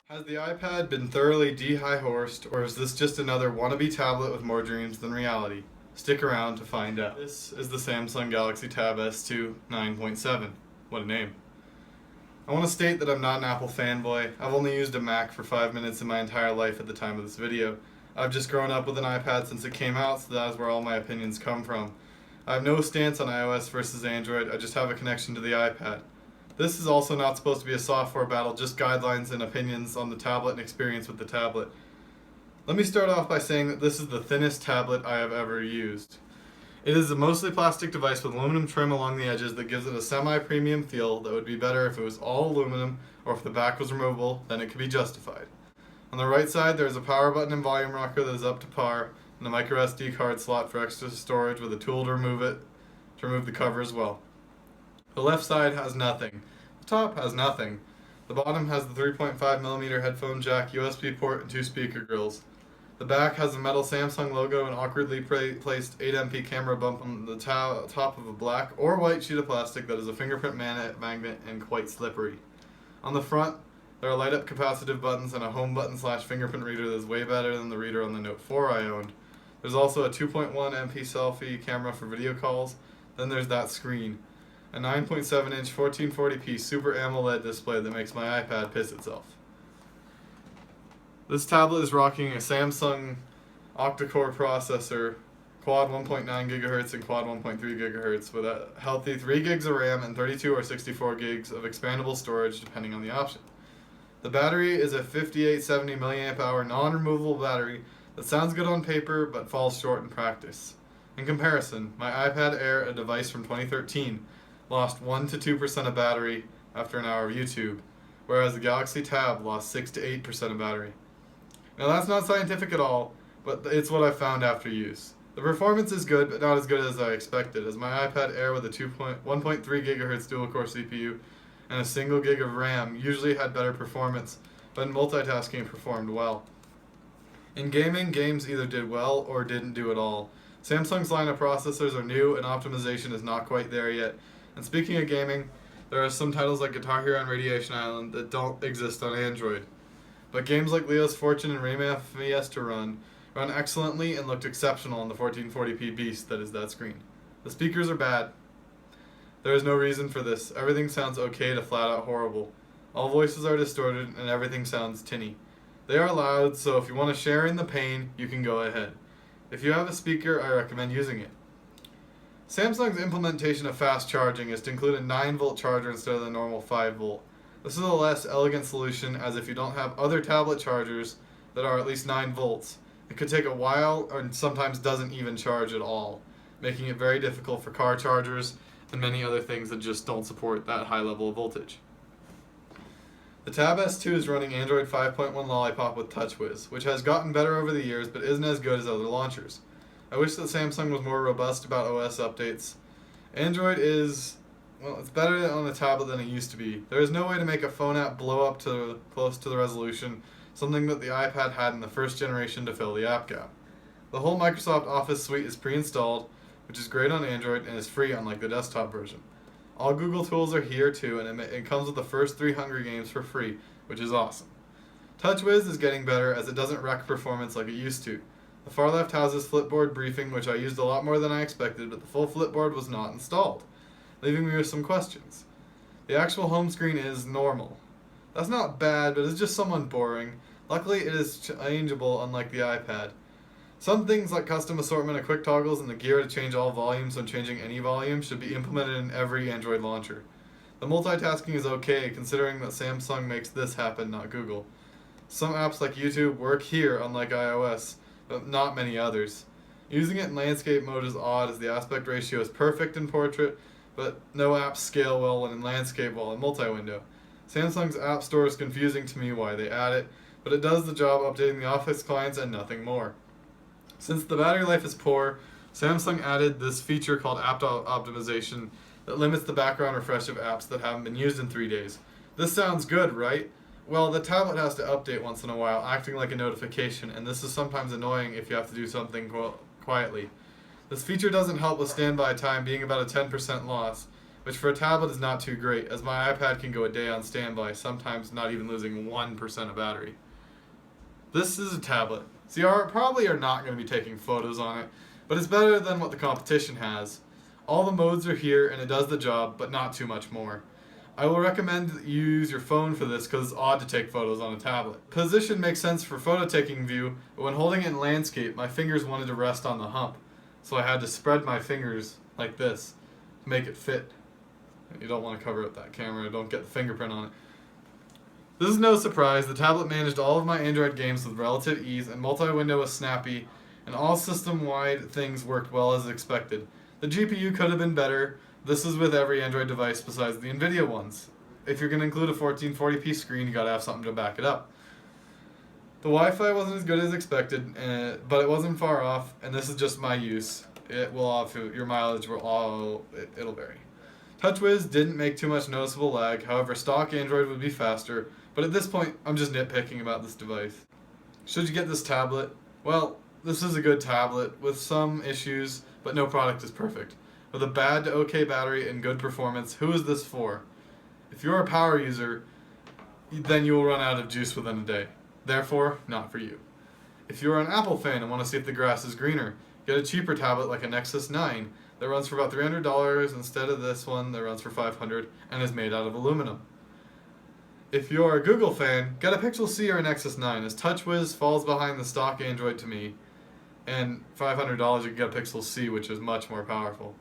Has the iPad been thoroughly de-high-horsed, or is this just another wannabe tablet with more dreams than reality? Stick around to find out. This is the Samsung Galaxy Tab S2 9.7. What a name. I want to state that I'm not an Apple fanboy. I've only used a Mac for 5 minutes in my entire life at the time of this video. I've just grown up with an iPad since it came out, so that is where all my opinions come from. I have no stance on iOS versus Android, I just have a connection to the iPad. This is also not supposed to be a software battle, just guidelines and opinions on the tablet and experience with the tablet. Let me start off by saying that this is the thinnest tablet I have ever used. It is a mostly plastic device with aluminum trim along the edges that gives it a semi-premium feel that would be better if it was all aluminum or if the back was removable, then it could be justified. On the right side there is a power button and volume rocker that is up to par, and a micro SD card slot for extra storage with a tool to remove the cover as well. The left side has nothing. The top has nothing. The bottom has the 3.5mm headphone jack, USB port, and two speaker grills. The back has a metal Samsung logo and awkwardly placed 8MP camera bump on the top of a black or white sheet of plastic that is a fingerprint magnet and quite slippery. On the front, there are light-up capacitive buttons and a home button / fingerprint reader that is way better than the reader on the Note 4 I owned. There's also a 2.1MP selfie camera for video calls. Then there's that screen. A 9.7-inch 1440p Super AMOLED display that makes my iPad piss itself. This tablet is rocking a Samsung octa-core processor, quad 1.9 GHz and quad 1.3 GHz with a healthy 3 gigs of RAM and 32 or 64 gigs of expandable storage depending on the option. The battery is a 5870 mAh non-removable battery that sounds good on paper but falls short in practice. In comparison, my iPad Air, a device from 2013, lost 1 to 2% of battery after an hour of YouTube, whereas the Galaxy Tab lost 6 to 8% of battery. Now that's not scientific at all, but it's what I found after use. The performance is good, but not as good as I expected, as my iPad Air with a 1.3 GHz dual-core CPU and a single gig of RAM usually had better performance, but in multitasking it performed well. In gaming, games either did well or didn't do at all. Samsung's line of processors are new and optimization is not quite there yet. And speaking of gaming, there are some titles like Guitar Hero and Radiation Island that don't exist on Android. But games like Leo's Fortune and Rayman Fiesta run excellently and looked exceptional on the 1440p beast that is that screen. The speakers are bad. There is no reason for this. Everything sounds okay to flat out horrible. All voices are distorted and everything sounds tinny. They are loud, so if you want to share in the pain, you can go ahead. If you have a speaker, I recommend using it. Samsung's implementation of fast charging is to include a 9-volt charger instead of the normal 5-volt. This is a less elegant solution, as if you don't have other tablet chargers that are at least 9 volts, it could take a while or sometimes doesn't even charge at all, making it very difficult for car chargers and many other things that just don't support that high level of voltage. The Tab S2 is running Android 5.1 Lollipop with TouchWiz, which has gotten better over the years but isn't as good as other launchers. I wish that Samsung was more robust about OS updates. Android is, well, it's better on the tablet than it used to be. There is no way to make a phone app blow up to close to the resolution, something that the iPad had in the first generation to fill the app gap. The whole Microsoft Office suite is pre-installed, which is great on Android and is free unlike the desktop version. All Google tools are here too, and it comes with the first 3 Hunger Games for free, which is awesome. TouchWiz is getting better as it doesn't wreck performance like it used to. The far left houses Flipboard briefing, which I used a lot more than I expected, but the full Flipboard was not installed, leaving me with some questions. The actual home screen is normal. That's not bad, but it's just somewhat boring. Luckily, it is changeable, unlike the iPad. Some things like custom assortment of quick toggles and the gear to change all volumes when changing any volume should be implemented in every Android launcher. The multitasking is okay, considering that Samsung makes this happen, not Google. Some apps like YouTube work here, unlike iOS, but not many others. Using it in landscape mode is odd, as the aspect ratio is perfect in portrait, but no apps scale well when in landscape while in multi-window. Samsung's App Store is confusing to me why they add it, but it does the job updating the Office clients and nothing more. Since the battery life is poor, Samsung added this feature called App Optimization that limits the background refresh of apps that haven't been used in 3 days. This sounds good, right? Well, the tablet has to update once in a while, acting like a notification, and this is sometimes annoying if you have to do something quietly. This feature doesn't help with standby time being about a 10% loss, which for a tablet is not too great, as my iPad can go a day on standby, sometimes not even losing 1% of battery. This is a tablet. So you probably are not going to be taking photos on it, but it's better than what the competition has. All the modes are here and it does the job, but not too much more. I will recommend that you use your phone for this because it's odd to take photos on a tablet. Position makes sense for photo taking view, but when holding it in landscape, my fingers wanted to rest on the hump. So I had to spread my fingers like this to make it fit. You don't want to cover up that camera, don't get the fingerprint on it. This is no surprise, the tablet managed all of my Android games with relative ease, and multi-window was snappy, and all system-wide things worked well as expected. The GPU could have been better. This is with every Android device besides the Nvidia ones. If you're going to include a 1440p screen, you gotta have something to back it up. The Wi-Fi wasn't as good as expected, but it wasn't far off, and this is just my use. It will your mileage will it'll vary. TouchWiz didn't make too much noticeable lag, however stock Android would be faster, but at this point I'm just nitpicking about this device. Should you get this tablet? Well, this is a good tablet with some issues, but no product is perfect. With a bad to okay battery and good performance, who is this for? If you're a power user, then you will run out of juice within a day. Therefore, not for you. If you're an Apple fan and want to see if the grass is greener, get a cheaper tablet like a Nexus 9 that runs for about $300 instead of this one that runs for $500 and is made out of aluminum. If you're a Google fan, get a Pixel C or a Nexus 9, as TouchWiz falls behind the stock Android to me, and $500 you can get a Pixel C, which is much more powerful.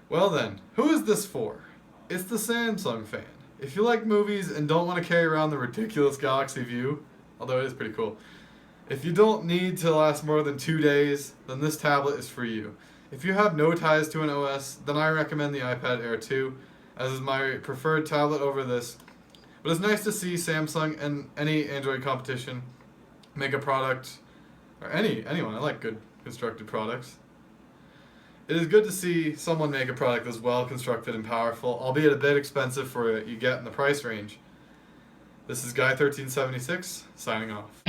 Well then, who is this for? It's the Samsung fan. If you like movies and don't want to carry around the ridiculous Galaxy View, although it is pretty cool, if you don't need to last more than 2 days, then this tablet is for you. If you have no ties to an OS, then I recommend the iPad Air 2, as is my preferred tablet over this. But it's nice to see Samsung and any Android competition make a product, or anyone, I like good constructed products. It is good to see someone make a product that's well constructed and powerful, albeit a bit expensive for what you get in the price range. This is Guy1376, signing off.